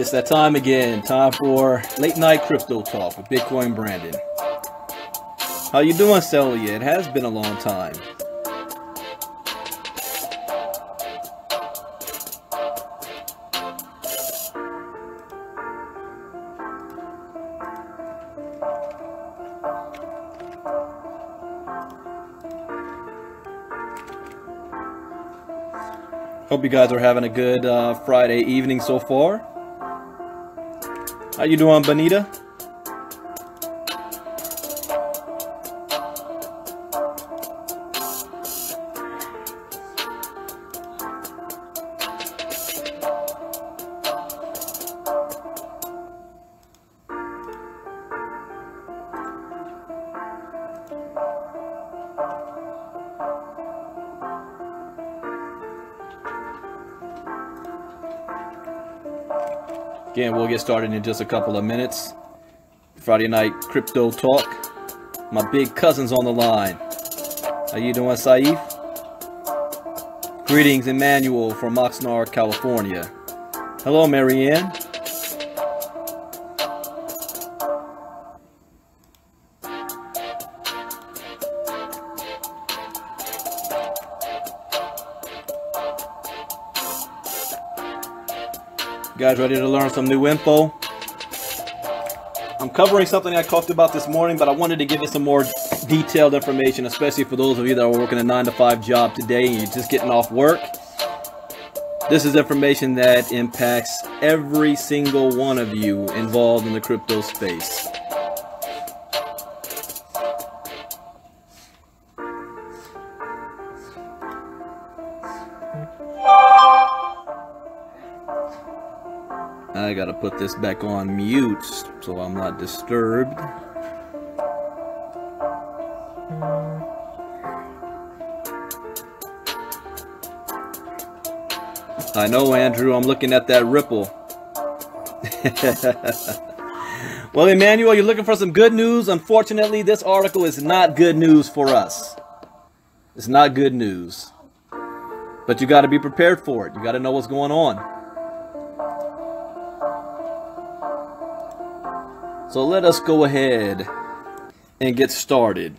It's that time again. Time for late night crypto talk with Bitcoin Brandon. How you doing, Celia? It has been a long time. Hope you guys are having a good Friday evening so far. How you doing, Bonita? Again, we'll get started in just a couple of minutes. Friday night crypto talk. My big cousin's on the line. How you doing, Saif? Greetings, Emmanuel from Oxnard, California. Hello, Marianne. You guys ready to learn some new info? I'm covering something I talked about this morning, but I wanted to give it some more detailed information, especially for those of you that are working a 9-to-5 job today and you're just getting off work. This is information that impacts every single one of you involved in the crypto space. I gotta put this back on mute so I'm not disturbed. I know, Andrew, I'm looking at that Ripple. Well, Emmanuel, you're looking for some good news. Unfortunately, this article is not good news for us. It's not good news. But you gotta be prepared for it. You gotta know what's going on. So let us go ahead and get started.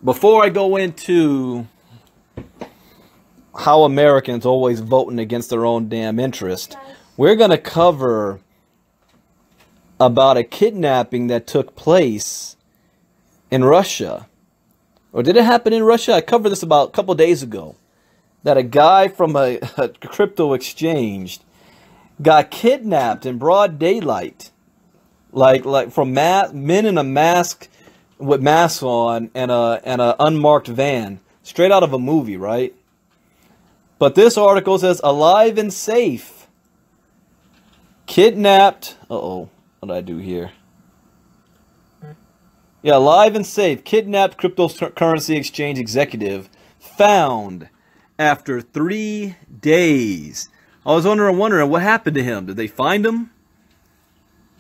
Before I go into how Americans always voting against their own damn interest, we're going to cover about a kidnapping that took place in Russia. Or did it happen in Russia? I covered this about a couple days ago. That a guy from a crypto exchange got kidnapped in broad daylight, like from men in a mask with masks on and a unmarked van, straight out of a movie, right? But this article says alive and safe, kidnapped. What did I do here? Yeah, alive and safe, kidnapped cryptocurrency exchange executive found after 3 days. I was wondering what happened to him. Did they find him?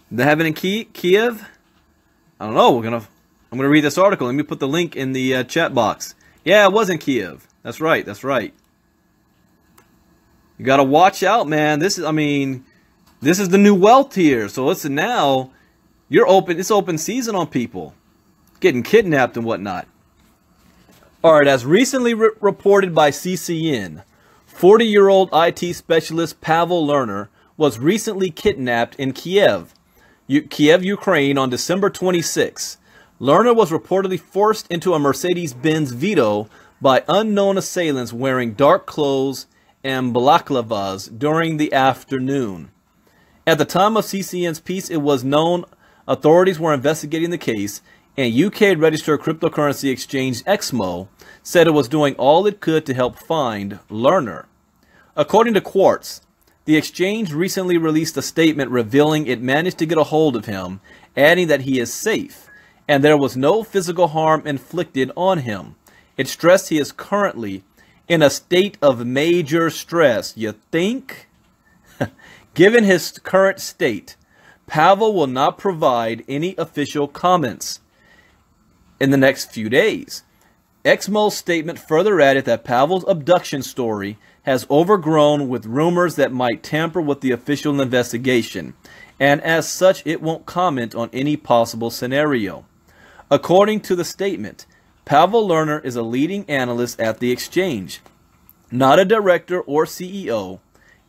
Did they have it in Kiev? I don't know. I'm gonna read this article. Let me put the link in the chat box. Yeah, it was in Kiev. That's right. That's right. You gotta watch out, man. This is the new wealth here. So it's open season on people getting kidnapped and whatnot. All right, as recently reported by CCN. 40-year-old IT specialist Pavel Lerner was recently kidnapped in Kiev, Ukraine on December 26. Lerner was reportedly forced into a Mercedes-Benz Vito by unknown assailants wearing dark clothes and balaclavas during the afternoon. At the time of CCN's piece, it was known authorities were investigating the case, and UK-registered cryptocurrency exchange Exmo said it was doing all it could to help find Lerner. According to Quartz, the exchange recently released a statement revealing it managed to get a hold of him, adding that he is safe, and there was no physical harm inflicted on him. It stressed he is currently in a state of major stress. You think? Given his current state, Pavel will not provide any official comments in the next few days. Exmo's statement further added that Pavel's abduction story has overgrown with rumors that might tamper with the official investigation, and as such it won't comment on any possible scenario. According to the statement, Pavel Lerner is a leading analyst at the exchange, not a director or CEO,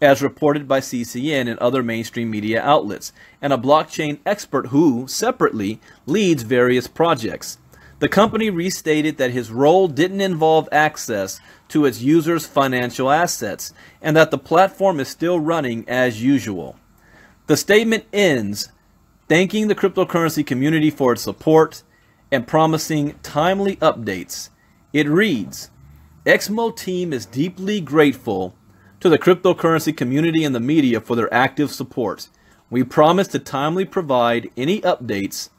as reported by CCN and other mainstream media outlets, and a blockchain expert who, separately, leads various projects. The company restated that his role didn't involve access to its users' financial assets, and that the platform is still running as usual. The statement ends thanking the cryptocurrency community for its support and promising timely updates. It reads, Exmo team is deeply grateful to the cryptocurrency community and the media for their active support. We promise to timely provide any updates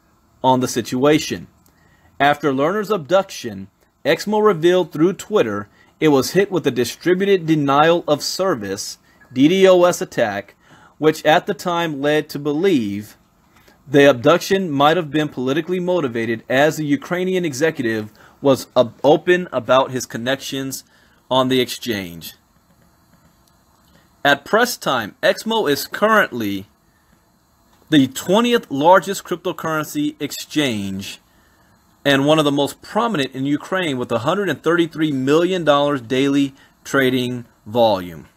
on the situation. After Lerner's abduction, Exmo revealed through Twitter it was hit with a distributed denial of service (DDoS) attack, which at the time led to believe the abduction might have been politically motivated, as the Ukrainian executive was open about his connections on the exchange. At press time, Exmo is currently the 20th largest cryptocurrency exchange and one of the most prominent in Ukraine, with $133 million daily trading volume.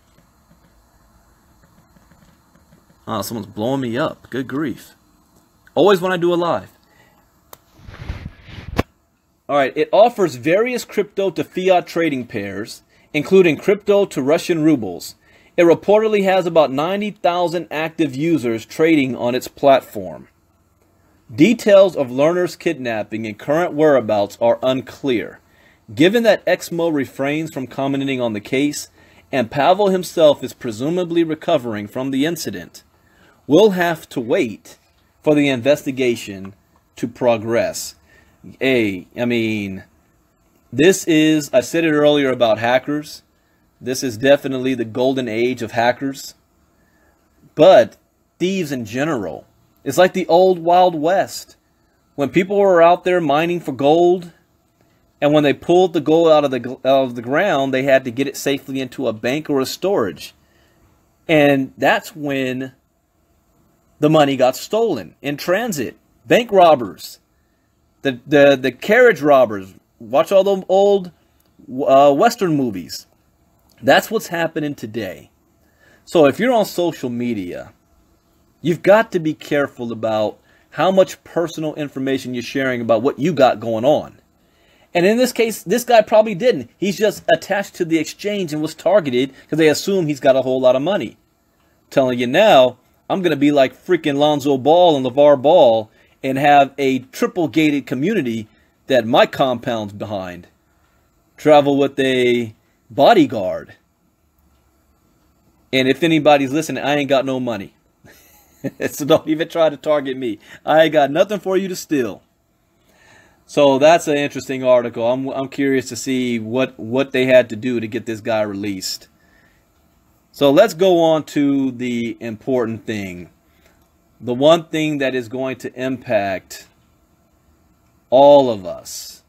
Oh, someone's blowing me up. Good grief. Always when I do a live. Alright, it offers various crypto to fiat trading pairs, including crypto to Russian rubles. It reportedly has about 90,000 active users trading on its platform. Details of Lerner's kidnapping and current whereabouts are unclear. Given that Exmo refrains from commenting on the case, and Pavel himself is presumably recovering from the incident, we'll have to wait for the investigation to progress. I mean, this is, I said it earlier about hackers. This is definitely the golden age of hackers. But thieves in general, it's like the old Wild West, when people were out there mining for gold, and when they pulled the gold out of the ground, they had to get it safely into a bank or a storage. And that's when the money got stolen in transit. Bank robbers, the carriage robbers. Watch all those old Western movies. That's what's happening today. So if you're on social media, you've got to be careful about how much personal information you're sharing about what you got going on. And in this case, this guy probably didn't. He's just attached to the exchange and was targeted because they assume he's got a whole lot of money. Telling you now, I'm going to be like freaking Lonzo Ball and LeVar Ball and have a triple gated community that my compound's behind. Travel with a bodyguard. And if anybody's listening, I ain't got no money. So don't even try to target me. I ain't got nothing for you to steal. So that's an interesting article. I'm curious to see what they had to do to get this guy released. So let's go on to the important thing. The one thing that is going to impact all of us.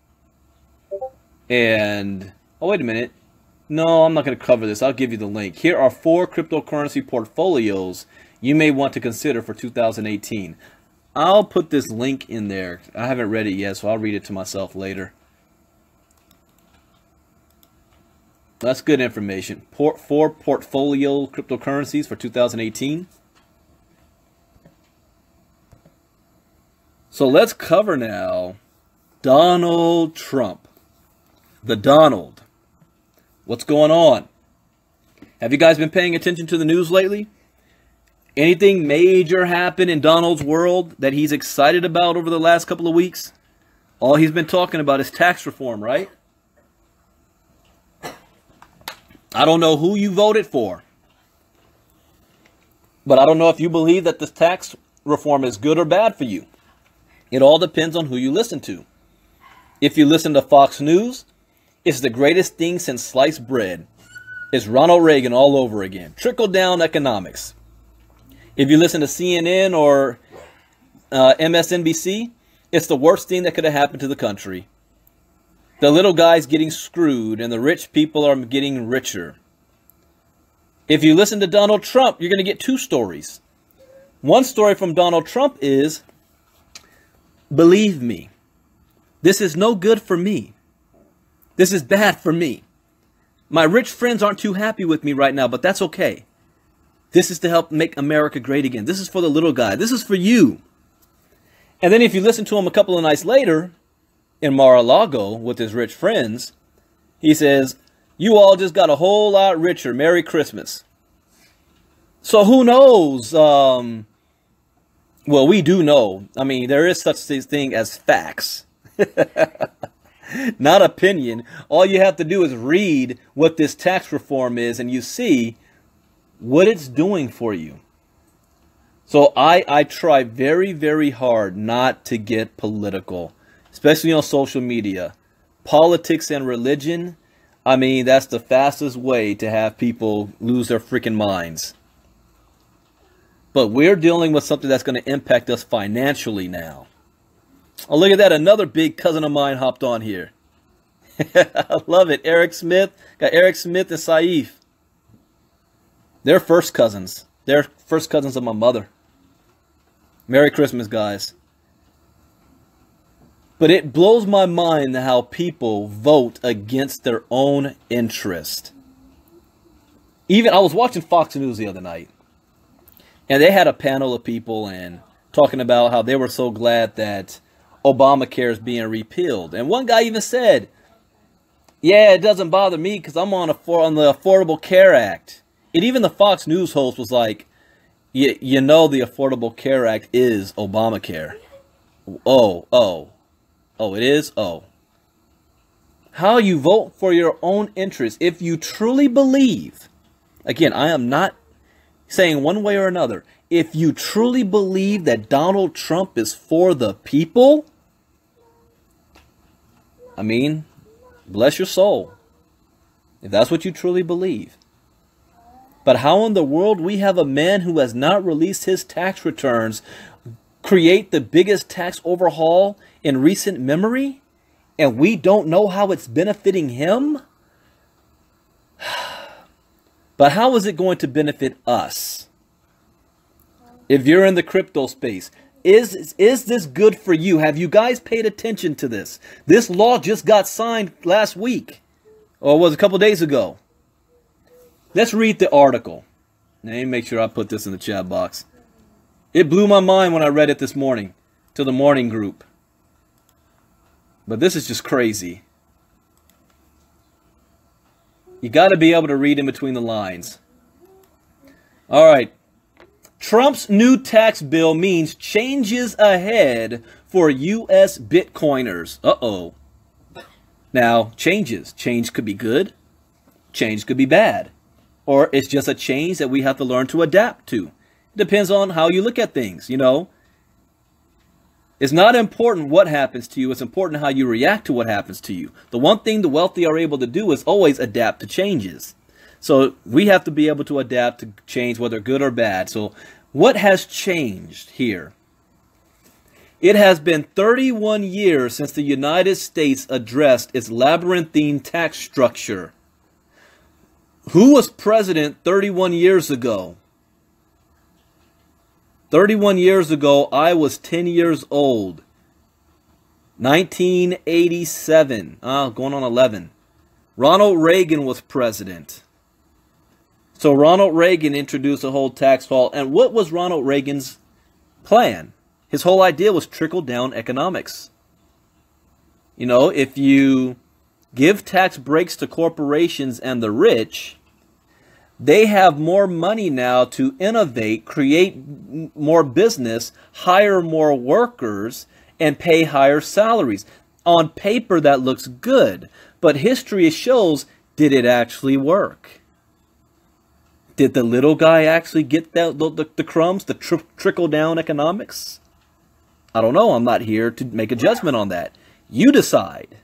And, oh, wait a minute. No, I'm not going to cover this. I'll give you the link. Here are 4 cryptocurrency portfolios you may want to consider for 2018. I'll put this link in there. I haven't read it yet, so I'll read it to myself later. That's good information. 4 portfolio cryptocurrencies for 2018. So let's cover now Donald Trump. The Donald. What's going on? Have you guys been paying attention to the news lately? Anything major happen in Donald's world that he's excited about over the last couple of weeks? All he's been talking about is tax reform, right? I don't know who you voted for, but I don't know if you believe that this tax reform is good or bad for you. It all depends on who you listen to. If you listen to Fox News, it's the greatest thing since sliced bread. It's Ronald Reagan all over again. Trickle-down economics. If you listen to CNN or MSNBC, it's the worst thing that could have happened to the country. The little guy's getting screwed and the rich people are getting richer. If you listen to Donald Trump, you're going to get two stories. One story from Donald Trump is, believe me, this is no good for me. This is bad for me. My rich friends aren't too happy with me right now, but that's okay. This is to help make America great again. This is for the little guy. This is for you. And then if you listen to him a couple of nights later in Mar-a-Lago with his rich friends, he says, you all just got a whole lot richer. Merry Christmas. So who knows? Well, we do know. I mean, there is such a thing as facts. Not opinion. All you have to do is read what this tax reform is and you see what it's doing for you. So I try very, very hard not to get political, especially on social media. Politics and religion, I mean, that's the fastest way to have people lose their freaking minds. But we're dealing with something that's going to impact us financially now. Oh, look at that. Another big cousin of mine hopped on here. I love it. Eric Smith. Got Eric Smith and Saif. They're first cousins. They're first cousins of my mother. Merry Christmas, guys. But it blows my mind how people vote against their own interest. Even I was watching Fox News the other night. And they had a panel of people and talking about how they were so glad that Obamacare is being repealed. And one guy even said, yeah, it doesn't bother me because I'm on the Affordable Care Act. And even the Fox News host was like, you know the Affordable Care Act is Obamacare. Oh, it is? Oh. How you vote for your own interest, if you truly believe, again, I am not saying one way or another, if you truly believe that Donald Trump is for the people, I mean, bless your soul, if that's what you truly believe. But how in the world we have a man who has not released his tax returns create the biggest tax overhaul in recent memory, and we don't know how it's benefiting him? But how is it going to benefit us? If you're in the crypto space, is this good for you? Have you guys paid attention to this? This law just got signed last week, or was it a couple days ago? Let's read the article. Let me make sure I put this in the chat box. It blew my mind when I read it this morning to the morning group. But this is just crazy. You got to be able to read in between the lines. All right. Trump's new tax bill means changes ahead for U.S. Bitcoiners. Uh-oh. Now, changes. Change could be good. Change could be bad. Or it's just a change that we have to learn to adapt to. It depends on how you look at things, you know. It's not important what happens to you. It's important how you react to what happens to you. The one thing the wealthy are able to do is always adapt to changes. So we have to be able to adapt to change, whether good or bad. So what has changed here? It has been 31 years since the United States addressed its labyrinthine tax structure. Who was president 31 years ago? 31 years ago, I was 10 years old. 1987. Going on 11. Ronald Reagan was president. So Ronald Reagan introduced a whole tax law. And what was Ronald Reagan's plan? His whole idea was trickle-down economics. You know, if you give tax breaks to corporations and the rich, they have more money now to innovate, create more business, hire more workers, and pay higher salaries. On paper, that looks good. But history shows, did it actually work? Did the little guy actually get the crumbs, the trickle-down economics? I don't know. I'm not here to make a judgment on that. You decide.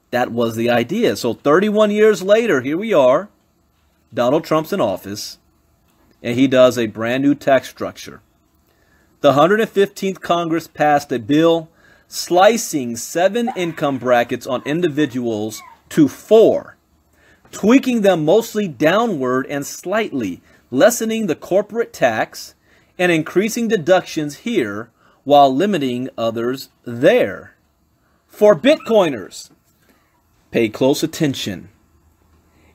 That was the idea. So 31 years later, here we are. Donald Trump's in office, and he does a brand new tax structure. The 115th Congress passed a bill slicing 7 income brackets on individuals to 4, tweaking them mostly downward and slightly, lessening the corporate tax and increasing deductions here while limiting others there. For Bitcoiners, pay close attention.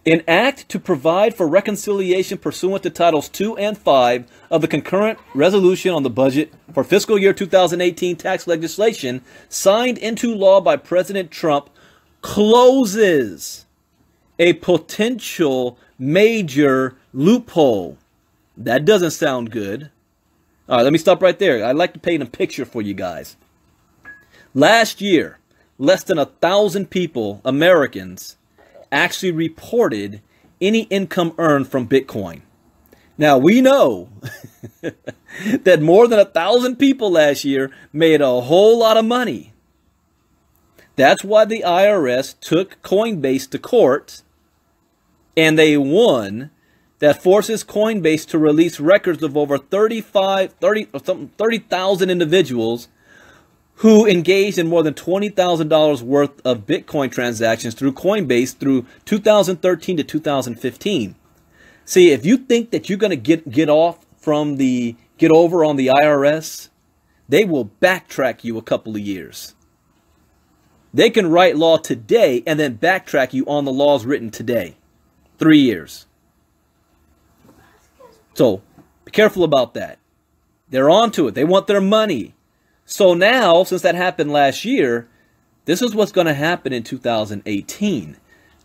An act to provide for reconciliation pursuant to Titles 2 and 5 of the concurrent resolution on the budget for fiscal year 2018 tax legislation signed into law by President Trump closes a potential major loophole. That doesn't sound good. All right, let me stop right there. I'd like to paint a picture for you guys. Last year, less than 1,000 people, Americans, actually reported any income earned from Bitcoin. Now, we know that more than 1,000 people last year made a whole lot of money. That's why the IRS took Coinbase to court, and they won. That forces Coinbase to release records of over 30,000 individuals who engaged in more than $20,000 worth of Bitcoin transactions through Coinbase through 2013 to 2015. See, if you think that you're going to get over on the IRS, they will backtrack you a couple of years. They can write law today and then backtrack you on the laws written today. 3 years. So, be careful about that. They're onto it. They want their money. So now, since that happened last year, this is what's going to happen in 2018.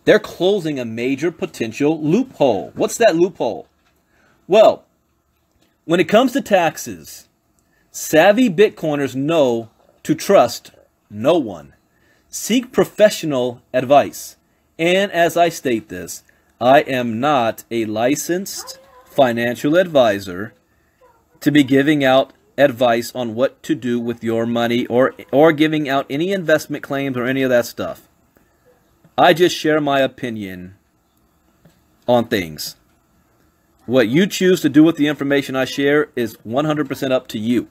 They're closing a major potential loophole. What's that loophole? Well, when it comes to taxes, savvy Bitcoiners know to trust no one. Seek professional advice. And as I state this, I am not a licensed financial advisor to be giving out advice on what to do with your money or giving out any investment claims or any of that stuff. I just share my opinion on things. What you choose to do with the information I share is 100% up to you.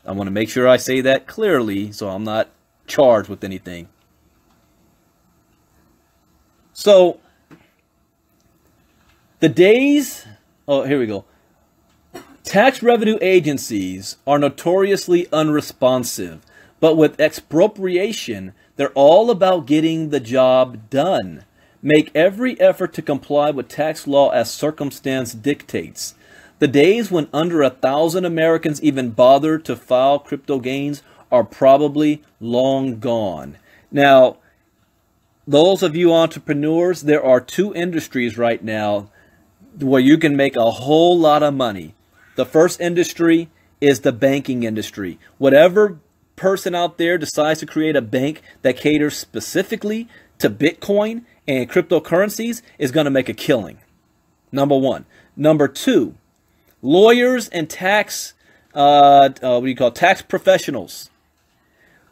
I want to make sure I say that clearly so I'm not charged with anything. So, the days, here we go. Tax revenue agencies are notoriously unresponsive, but with expropriation, they're all about getting the job done. Make every effort to comply with tax law as circumstance dictates. The days when under 1,000 Americans even bother to file crypto gains are probably long gone. Now, those of you entrepreneurs, there are 2 industries right now where you can make a whole lot of money. The first industry is the banking industry. Whatever person out there decides to create a bank that caters specifically to Bitcoin and cryptocurrencies is going to make a killing. Number one. Number two, lawyers and tax professionals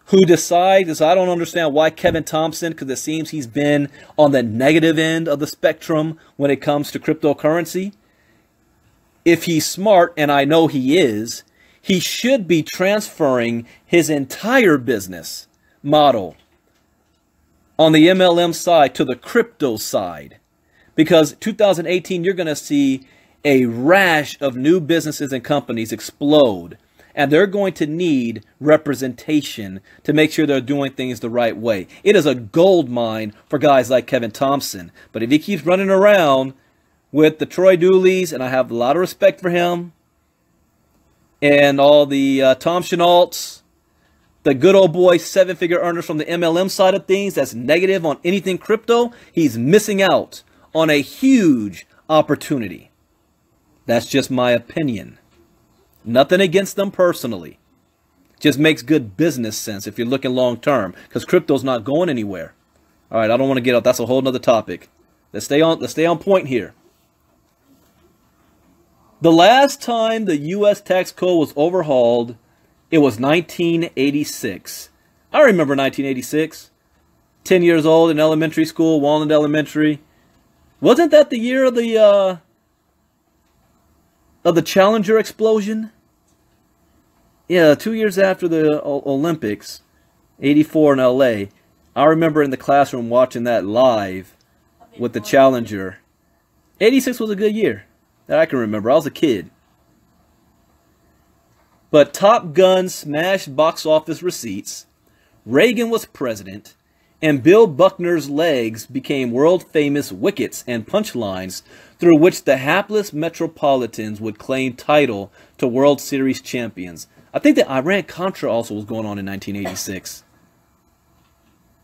who decide, because I don't understand why Kevin Thompson, because it seems he's been on the negative end of the spectrum when it comes to cryptocurrency. If he's smart, and I know he is, he should be transferring his entire business model on the MLM side to the crypto side. Because 2018, you're going to see a rash of new businesses and companies explode. And they're going to need representation to make sure they're doing things the right way. It is a gold mine for guys like Kevin Thompson. But if he keeps running around with the Troy Dooleys, and I have a lot of respect for him, and all the Tom Chenaults, the good old boy 7-figure earners from the MLM side of things that's negative on anything crypto, he's missing out on a huge opportunity. That's just my opinion. Nothing against them personally. Just makes good business sense if you're looking long term, because crypto's not going anywhere. All right, I don't want to get out. That's a whole nother topic. Let's stay on point here. The last time the U.S. tax code was overhauled, it was 1986. I remember 1986. 10 years old in elementary school, Walnut Elementary. Wasn't that the year of the Challenger explosion? Yeah, 2 years after the Olympics, 84 in LA, I remember in the classroom watching that live with the Challenger. 86 was a good year that I can remember. I was a kid. But Top Gun smashed box office receipts, Reagan was president, and Bill Buckner's legs became world-famous wickets and punchlines through which the hapless Metropolitans would claim title to World Series champions. I think that Iran-Contra also was going on in 1986.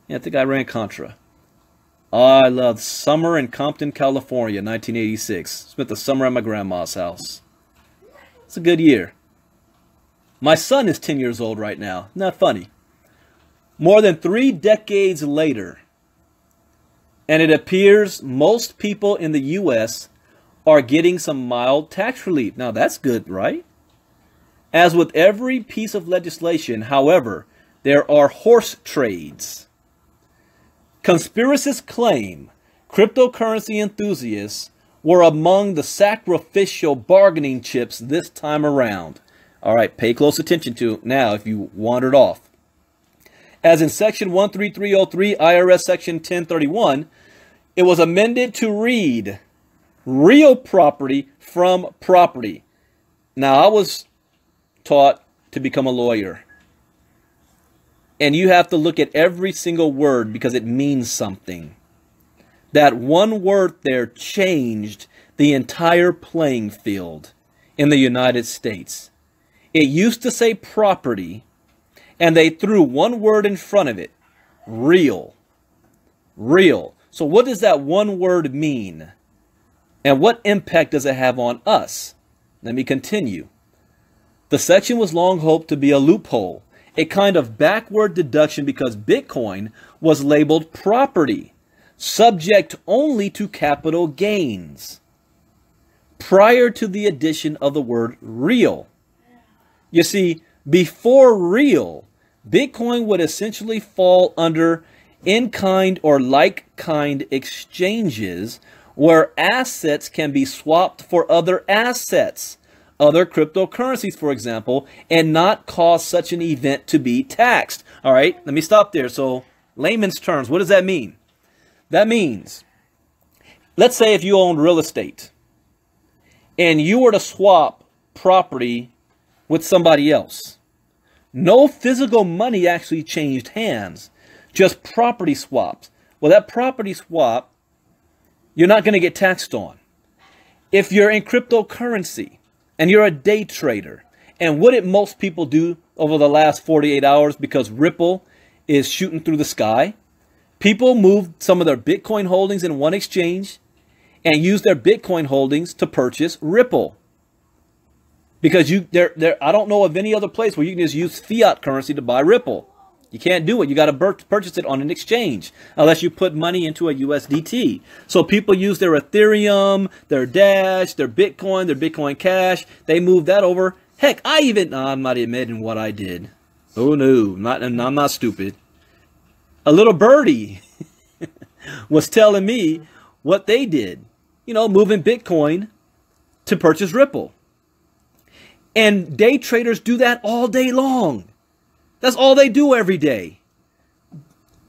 Yeah, I think Iran-Contra. I loved summer in Compton, California, 1986. Spent the summer at my grandma's house. It's a good year. My son is 10 years old right now. Not funny. More than 3 decades later, and it appears most people in the U.S. are getting some mild tax relief. Now, that's good, right? As with every piece of legislation, however, there are horse trades. Conspiracists claim cryptocurrency enthusiasts were among the sacrificial bargaining chips this time around. All right, pay close attention to it now if you wandered off. As in Section 13303, IRS Section 1031, it was amended to read real property from property. Now, I was taught to become a lawyer. And you have to look at every single word because it means something. That one word there changed the entire playing field in the United States. It used to say property, and they threw one word in front of it. Real. Real. So what does that one word mean? And what impact does it have on us? Let me continue. The section was long hoped to be a loophole, a kind of backward deduction because Bitcoin was labeled property, subject only to capital gains, prior to the addition of the word real. You see, before real, Bitcoin would essentially fall under in-kind or like-kind exchanges where assets can be swapped for other assets, other cryptocurrencies, for example, and not cause such an event to be taxed. All right, let me stop there. So, layman's terms, what does that mean? That means, let's say if you owned real estate and you were to swap property with somebody else. No physical money actually changed hands, just property swaps. Well, that property swap, you're not going to get taxed on. If you're in cryptocurrency and you're a day trader, and what did most people do over the last 48 hours because Ripple is shooting through the sky? People moved some of their Bitcoin holdings in one exchange and used their Bitcoin holdings to purchase Ripple. Because I don't know of any other place where you can just use fiat currency to buy Ripple. You can't do it. You got to purchase it on an exchange unless you put money into a USDT. So people use their Ethereum, their Dash, their Bitcoin Cash. They move that over. Heck, I'm not admitting what I did. Oh no, I'm not stupid. A little birdie was telling me what they did. You know, moving Bitcoin to purchase Ripple. And day traders do that all day long. That's all they do every day.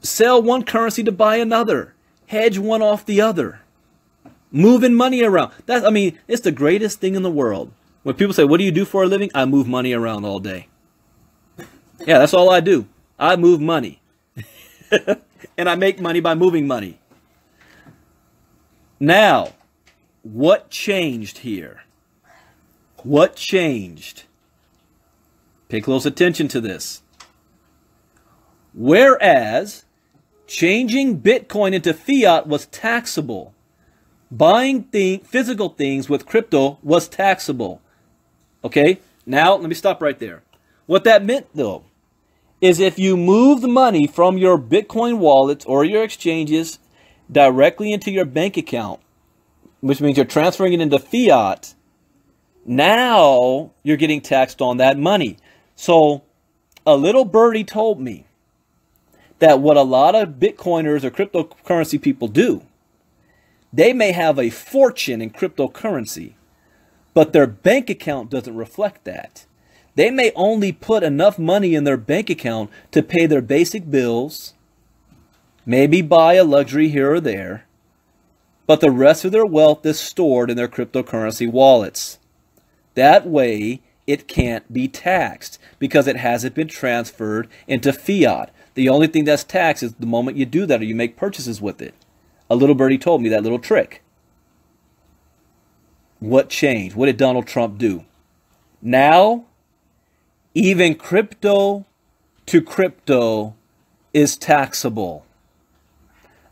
Sell one currency to buy another. Hedge one off the other. Moving money around. It's the greatest thing in the world. When people say, what do you do for a living? I move money around all day. Yeah, that's all I do. I move money. And I make money by moving money. Now, what changed here? What changed? Pay close attention to this. Whereas changing Bitcoin into fiat was taxable, buying physical things with crypto was taxable. Okay, now let me stop right there. What that meant, though, is if you moved money from your Bitcoin wallets or your exchanges directly into your bank account, which means you're transferring it into fiat, now you're getting taxed on that money. So a little birdie told me that what a lot of Bitcoiners or cryptocurrency people do, they may have a fortune in cryptocurrency, but their bank account doesn't reflect that. They may only put enough money in their bank account to pay their basic bills, maybe buy a luxury here or there, but the rest of their wealth is stored in their cryptocurrency wallets. That way, it can't be taxed because it hasn't been transferred into fiat. The only thing that's taxed is the moment you do that or you make purchases with it. A little birdie told me that little trick. What changed? What did Donald Trump do? Now, even crypto to crypto is taxable,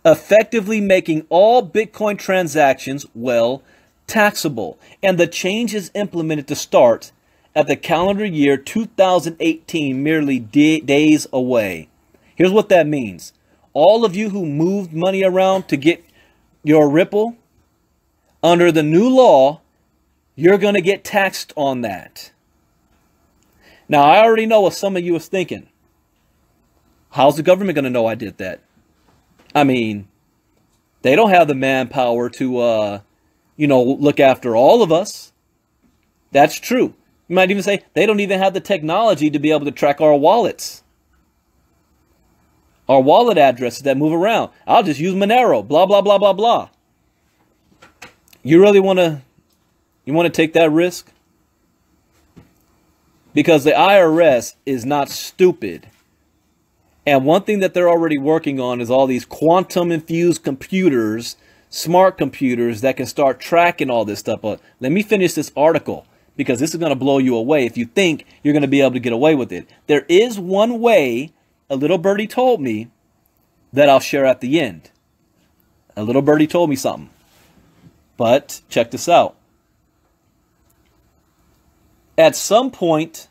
effectively making all Bitcoin transactions, well, taxable. And the change is implemented to start at the calendar year 2018, merely days away. Here's what that means. All of you who moved money around to get your Ripple, under the new law, you're going to get taxed on that. Now, I already know what some of you was thinking. How's the government going to know I did that? I mean, they don't have the manpower to, look after all of us. That's true. You might even say they don't even have the technology to be able to track our wallets. Our wallet addresses that move around. I'll just use Monero, blah, blah, blah, blah, blah. You really want to take that risk? Because the IRS is not stupid. And one thing that they're already working on is all these quantum-infused computers, smart computers that can start tracking all this stuff. But let me finish this article because this is going to blow you away if you think you're going to be able to get away with it. There is one way, a little birdie told me, that I'll share at the end. A little birdie told me something. But check this out. At some point,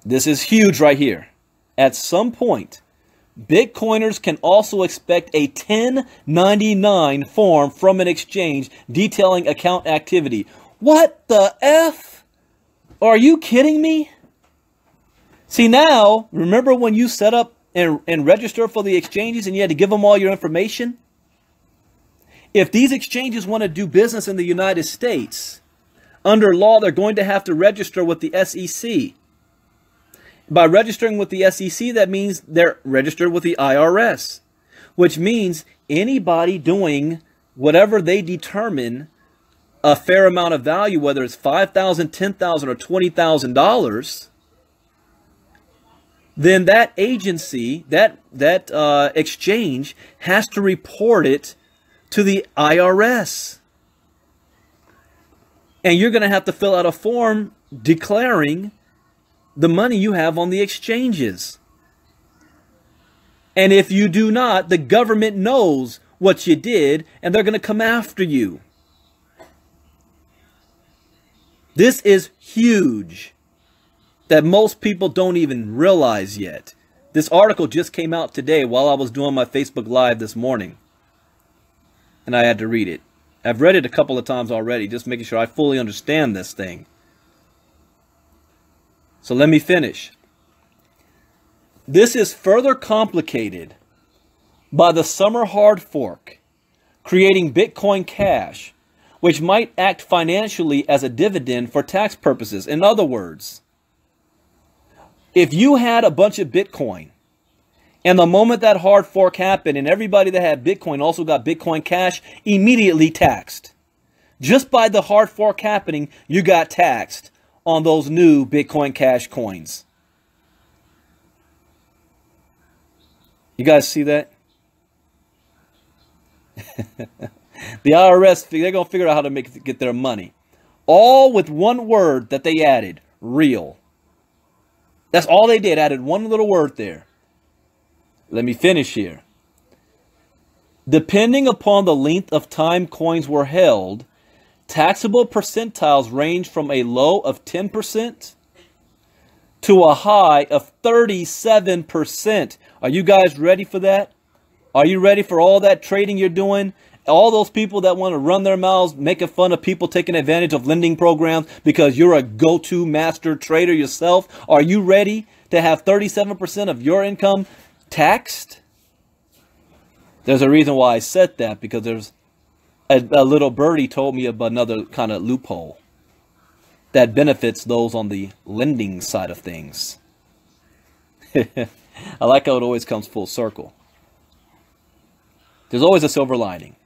this is huge right here. At some point, Bitcoiners can also expect a 1099 form from an exchange detailing account activity. What the F? Are you kidding me? See now, remember when you set up and register for the exchanges and you had to give them all your information? If these exchanges want to do business in the United States, under law, they're going to have to register with the SEC. By registering with the SEC, that means they're registered with the IRS, which means anybody doing whatever they determine a fair amount of value, whether it's $5,000, $10,000, or $20,000, then that agency, that exchange has to report it to the IRS. And you're going to have to fill out a form declaring the money you have on the exchanges. And if you do not, the government knows what you did and they're going to come after you. This is huge that most people don't even realize yet. This article just came out today while I was doing my Facebook Live this morning. And I had to read it. I've read it a couple of times already, just making sure I fully understand this thing. So let me finish. This is further complicated by the summer hard fork, creating Bitcoin Cash, which might act financially as a dividend for tax purposes. In other words, if you had a bunch of Bitcoin, and the moment that hard fork happened and everybody that had Bitcoin also got Bitcoin Cash, immediately taxed. Just by the hard fork happening, you got taxed on those new Bitcoin Cash coins. You guys see that? The IRS, they're going to figure out how to get their money. All with one word that they added, real. That's all they did, added one little word there. Let me finish here. Depending upon the length of time coins were held, taxable percentiles range from a low of 10% to a high of 37%. Are you guys ready for that? Are you ready for all that trading you're doing? All those people that want to run their mouths making fun of people taking advantage of lending programs because you're a go-to master trader yourself. Are you ready to have 37% of your income taxed? There's a reason why I said that, because there's a little birdie told me about another kind of loophole. that benefits those on the lending side of things. I like how it always comes full circle. There's always a silver lining.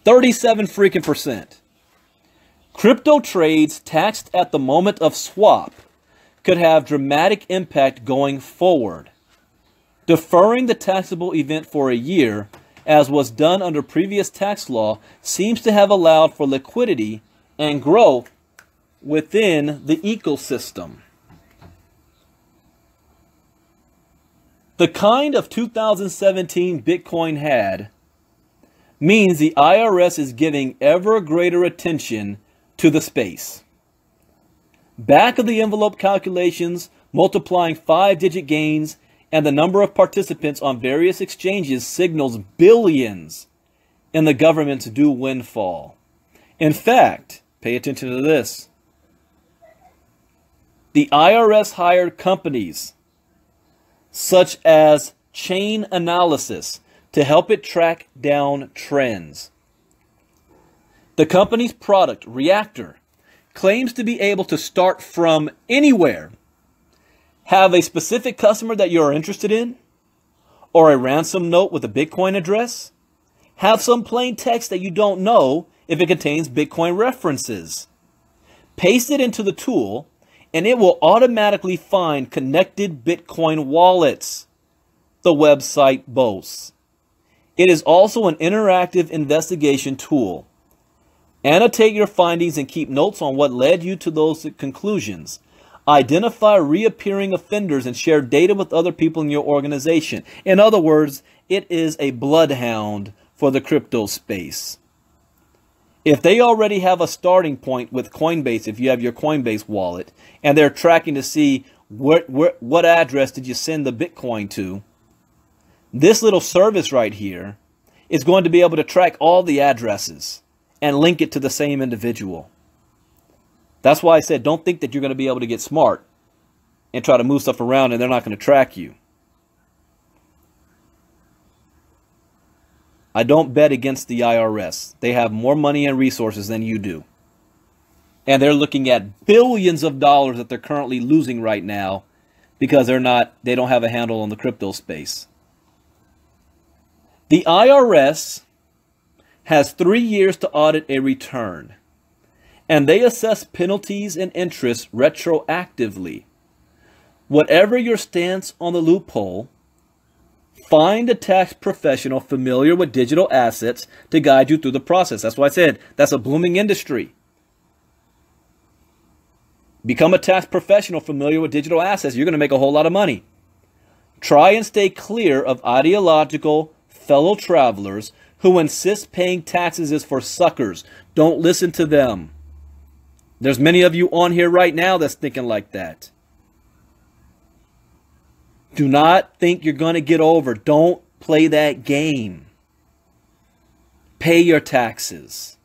37 freaking percent. Crypto trades taxed at the moment of swap could have dramatic impact going forward. Deferring the taxable event for a year, as was done under previous tax law, seems to have allowed for liquidity and growth within the ecosystem. The kind of 2017 Bitcoin had means the IRS is giving ever greater attention to the space. Back of the envelope calculations, multiplying 5-digit gains and the number of participants on various exchanges signals billions in the government's due windfall. In fact, pay attention to this. The IRS hired companies such as Chain Analysis to help it track down trends. The company's product, Reactor, claims to be able to start from anywhere, have a specific customer that you are interested in, or a ransom note with a Bitcoin address, have some plain text that you don't know if it contains Bitcoin references. Paste it into the tool, and it will automatically find connected Bitcoin wallets, the website boasts. It is also an interactive investigation tool. Annotate your findings and keep notes on what led you to those conclusions. Identify reappearing offenders and share data with other people in your organization. In other words, it is a bloodhound for the crypto space. If they already have a starting point with Coinbase, if you have your Coinbase wallet, and they're tracking to see what address did you send the Bitcoin to, this little service right here is going to be able to track all the addresses and link it to the same individual. That's why I said don't think that you're going to be able to get smart and try to move stuff around and they're not going to track you. I don't bet against the IRS. They have more money and resources than you do. And they're looking at billions of dollars that they're currently losing right now because they don't have a handle on the crypto space. The IRS has 3 years to audit a return, and they assess penalties and interest retroactively. Whatever your stance on the loophole, find a tax professional familiar with digital assets to guide you through the process. That's why I said that's a booming industry. Become a tax professional familiar with digital assets. You're going to make a whole lot of money. Try and stay clear of ideological fellow travelers who insist paying taxes is for suckers. Don't listen to them. There's many of you on here right now that's thinking like that. Do not think you're going to get over. Don't play that game. Pay your taxes.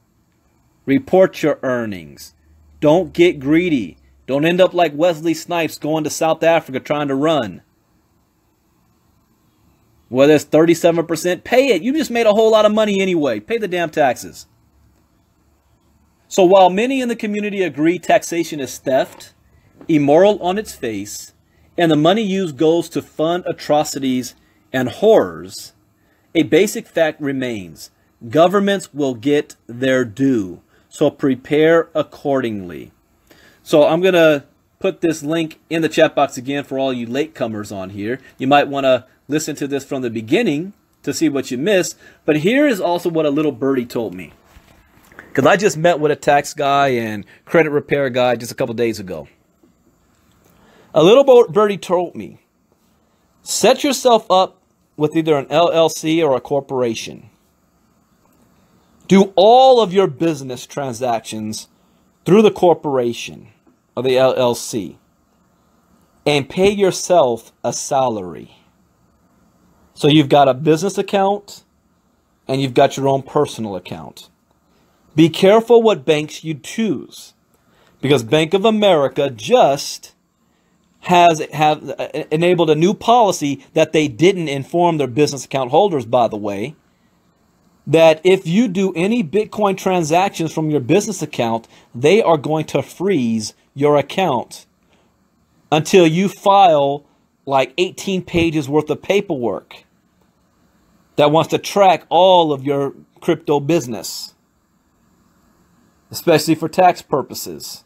Report your earnings. Don't get greedy. Don't end up like Wesley Snipes going to South Africa trying to run. Whether it's 37%, pay it. You just made a whole lot of money anyway. Pay the damn taxes. So while many in the community agree taxation is theft, immoral on its face, and the money used goes to fund atrocities and horrors, a basic fact remains. Governments will get their due. So prepare accordingly. So I'm going to put this link in the chat box again for all you latecomers on here. You might want to listen to this from the beginning to see what you missed. But here is also what a little birdie told me. Because I just met with a tax guy and credit repair guy just a couple days ago. A little birdie told me, set yourself up with either an LLC or a corporation. Do all of your business transactions through the corporation or the LLC and pay yourself a salary. So you've got a business account and you've got your own personal account. Be careful what banks you choose, because Bank of America just have enabled a new policy that they didn't inform their business account holders, by the way. that if you do any Bitcoin transactions from your business account, they are going to freeze your account until you file like 18 pages worth of paperwork that wants to track all of your crypto business, especially for tax purposes.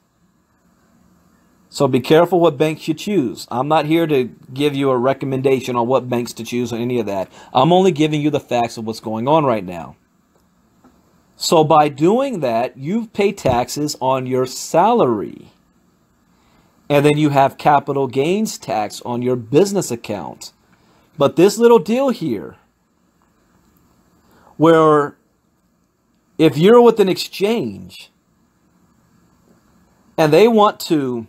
So be careful what banks you choose. I'm not here to give you a recommendation on what banks to choose or any of that. I'm only giving you the facts of what's going on right now. So by doing that, you pay taxes on your salary. And then you have capital gains tax on your business account. But this little deal here, where if you're with an exchange and they want to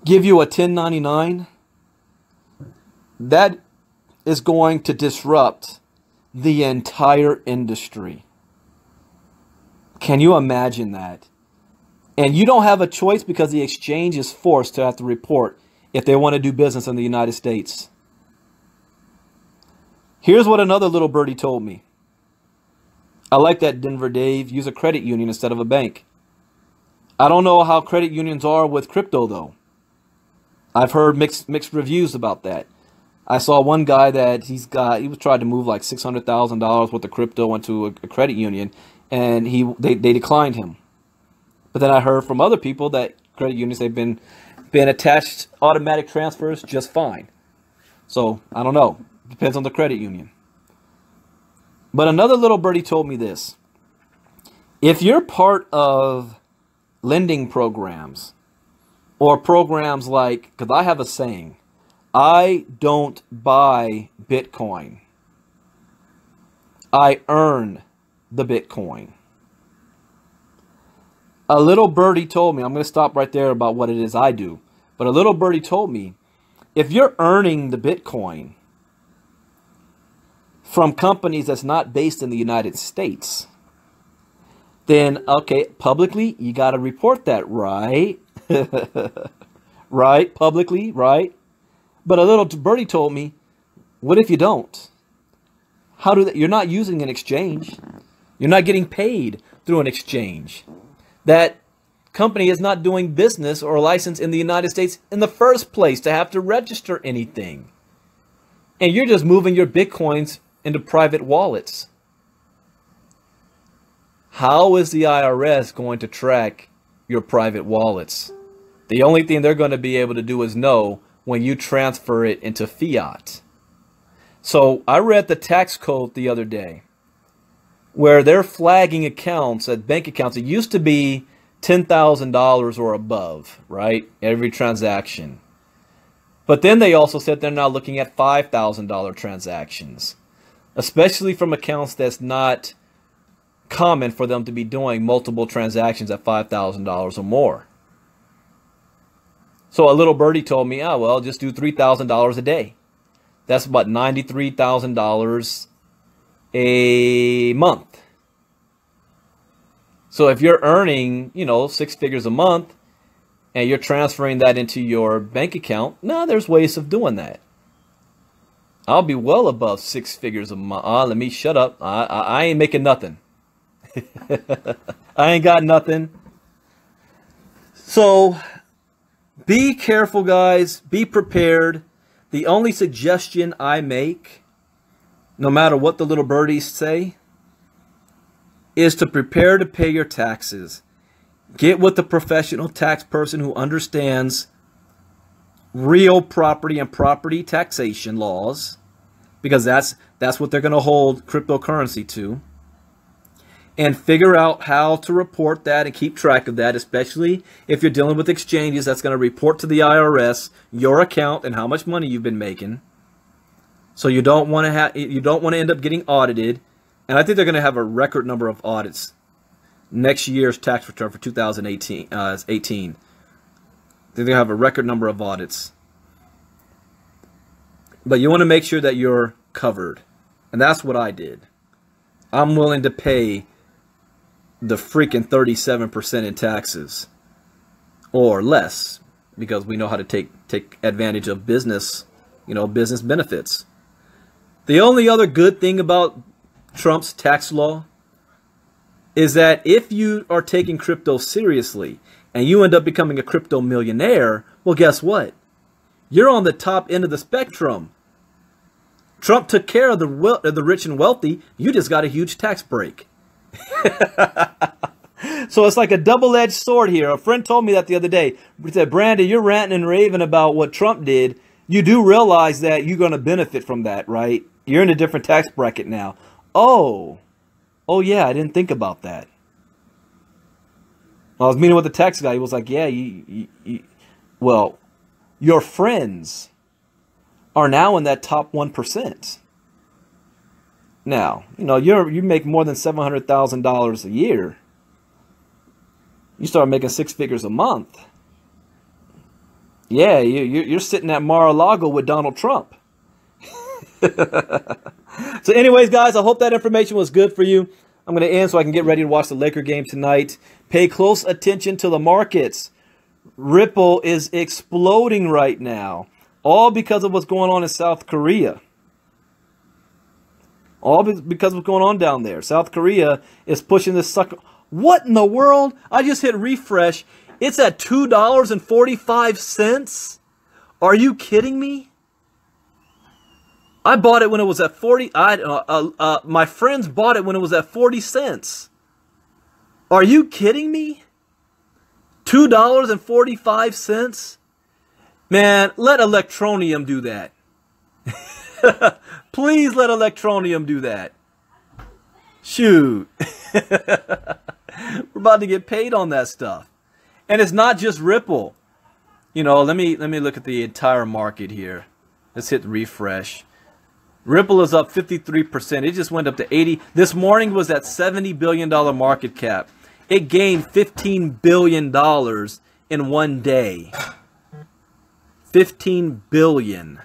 give you a 1099, that is going to disrupt the entire industry. Can you imagine that? And you don't have a choice because the exchange is forced to have to report if they want to do business in the United States. Here's what another little birdie told me. I like that, Denver Dave. Use a credit union instead of a bank. I don't know how credit unions are with crypto, though. I've heard mixed reviews about that. I saw one guy that he was trying to move like $600,000 worth of crypto into a credit union, and they declined him. But then I heard from other people that credit unions, they've been attached automatic transfers just fine. So I don't know. Depends on the credit union. But another little birdie told me this. If you're part of lending programs or programs like, because I have a saying, I don't buy Bitcoin. I earn the Bitcoin. A little birdie told me, I'm going to stop right there about what it is I do. But a little birdie told me, if you're earning the Bitcoin from companies that's not based in the United States, then, okay, publicly, you got to report that, right? Right? Publicly, right? But a little birdie told me, what if you don't? How do that? You're not using an exchange. You're not getting paid through an exchange. That company is not doing business or license in the United States in the first place to have to register anything. And you're just moving your Bitcoins into private wallets. How is the IRS going to track your private wallets? The only thing they're going to be able to do is know when you transfer it into fiat. So I read the tax code the other day where they're flagging accounts at bank accounts. It used to be $10,000 or above, right? Every transaction. But then they also said they're now looking at $5,000 transactions, especially from accounts that's not common for them to be doing multiple transactions at $5,000 or more. So a little birdie told me, oh, well, just do $3,000 a day. That's about $93,000 a month. So if you're earning, 6 figures a month and you're transferring that into your bank account, no, there's ways of doing that. I'll be well above 6 figures a month. Let me shut up. I ain't making nothing. I ain't got nothing. So be careful, guys. Be prepared. The only suggestion I make, no matter what the little birdies say, is to prepare to pay your taxes. Get with a professional tax person who understands real property and property taxation laws, because that's what they're going to hold cryptocurrency to. And figure out how to report that and keep track of that, especially if you're dealing with exchanges that's going to report to the IRS your account and how much money you've been making. So you don't want to end up getting audited. And I think they're going to have a record number of audits next year's tax return for 2018. They're going to have a record number of audits. But you want to make sure that you're covered. And that's what I did. I'm willing to pay the freaking 37% in taxes or less, because we know how to take advantage of business, business benefits. The only other good thing about Trump's tax law is that if you are taking crypto seriously and you end up becoming a crypto millionaire, well, guess what? You're on the top end of the spectrum. Trump took care of the rich and wealthy. You just got a huge tax break. So it's like a double-edged sword here. A friend told me that the other day. He said, Brandon, you're ranting and raving about what Trump did. You do realize that you're going to benefit from that, right? You're in a different tax bracket now. Oh yeah, I didn't think about that. I was meeting with the tax guy. He was like, yeah, well, your friends are now in that top 1%. Now, you know, you make more than $700,000 a year. You start making 6 figures a month. Yeah, you're sitting at Mar-a-Lago with Donald Trump. So anyways, guys, I hope that information was good for you. I'm going to end so I can get ready to watch the Laker game tonight. Pay close attention to the markets. Ripple is exploding right now, all because of what's going on in South Korea. All because of what's going on down there. South Korea is pushing this sucker. What in the world? I just hit refresh. It's at $2.45. Are you kidding me? I bought it when it was at 40. My friends bought it when it was at 40 cents. Are you kidding me? $2.45? Man, let Electronium do that. Please let Electronium do that. Shoot. We're about to get paid on that stuff. And it's not just Ripple. You know, let me look at the entire market here. Let's hit refresh. Ripple is up 53%. It just went up to 80. This morning was at $70 billion market cap. It gained $15 billion in one day. $15 billion.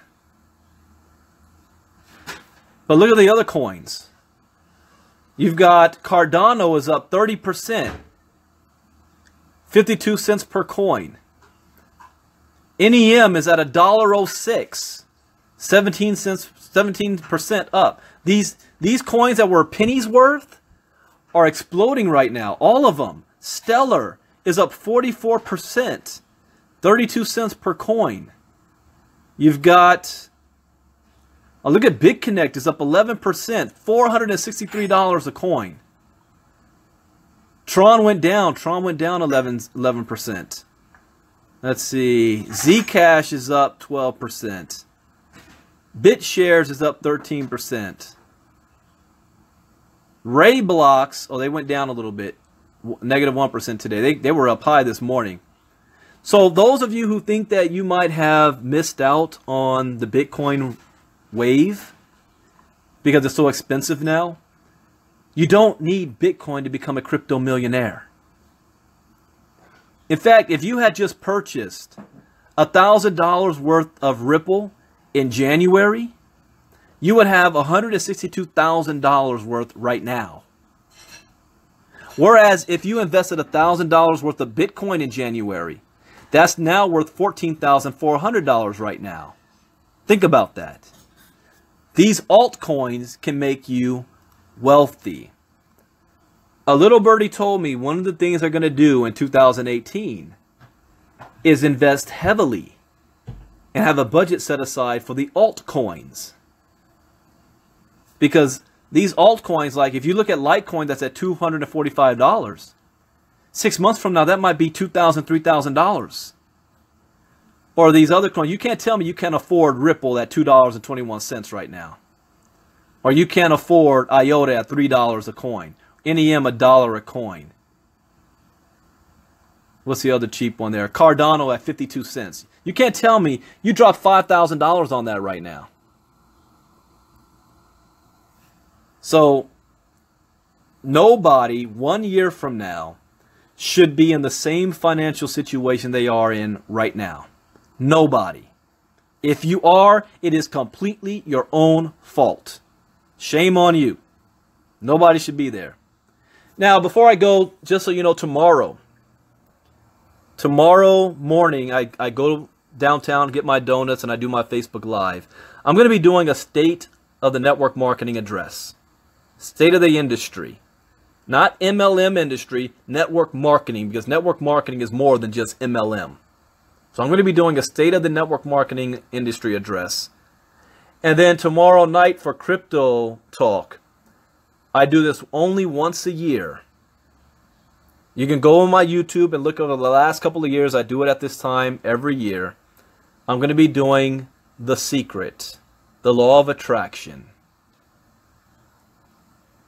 But look at the other coins. You've got Cardano is up 30%. 52 cents per coin. NEM is at $1.06. 17 cents, 17% up. These coins that were pennies worth are exploding right now. All of them. Stellar is up 44%. 32 cents per coin. You've got, oh, look at BitConnect is up 11%. $463 a coin. Tron went down. Tron went down 11%. Let's see. Zcash is up 12%. BitShares is up 13%. Ray blocks, oh, they went down a little bit. Negative 1% today. They were up high this morning. So those of you who think that you might have missed out on the Bitcoin wave because it's so expensive now, you don't need Bitcoin to become a crypto millionaire. In fact, if you had just purchased $1,000 worth of Ripple in January, you would have $162,000 worth right now. Whereas if you invested $1,000 worth of Bitcoin in January, that's now worth $14,400 right now. Think about that. These altcoins can make you wealthy. A little birdie told me one of the things they're going to do in 2018 is invest heavily and have a budget set aside for the altcoins. Because these altcoins, like if you look at Litecoin that's at $245, 6 months from now that might be $2,000, $3,000. Or these other coins, you can't tell me you can't afford Ripple at $2.21 right now. Or you can't afford IOTA at $3 a coin. NEM $1 a coin. What's the other cheap one there? Cardano at 52 cents. You can't tell me you dropped $5,000 on that right now. So nobody 1 year from now should be in the same financial situation they are in right now. Nobody. If you are, it is completely your own fault. Shame on you. Nobody should be there. Now, before I go, just so you know, tomorrow morning, I go downtown, get my donuts, and I do my Facebook Live. I'm going to be doing a State of the Network Marketing address. State of the industry. Not MLM industry, network marketing, because network marketing is more than just MLM. So I'm going to be doing a state of the network marketing industry address. And then tomorrow night for crypto talk, I do this only once a year. You can go on my YouTube and look over the last couple of years. I do it at this time every year. I'm going to be doing The Secret, the law of attraction.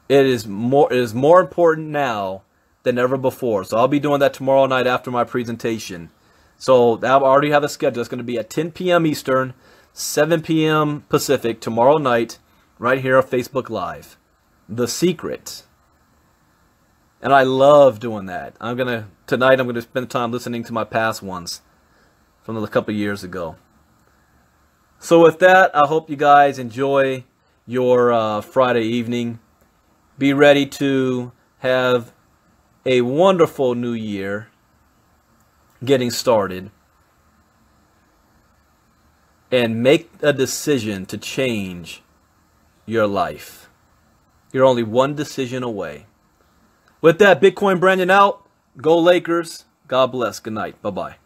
It is more important now than ever before. So I'll be doing that tomorrow night after my presentation. So I already have a schedule. It's going to be at 10 p.m. Eastern, 7 p.m. Pacific tomorrow night, right here on Facebook Live. The Secret. And I love doing that. Tonight I'm going to spend time listening to my past ones from a couple years ago. So with that, I hope you guys enjoy your Friday evening. Be ready to have a wonderful new year getting started. And make a decision to change your life. You're only one decision away. With that, Bitcoin Brandon out. Go Lakers. God bless. Good night. Bye-bye.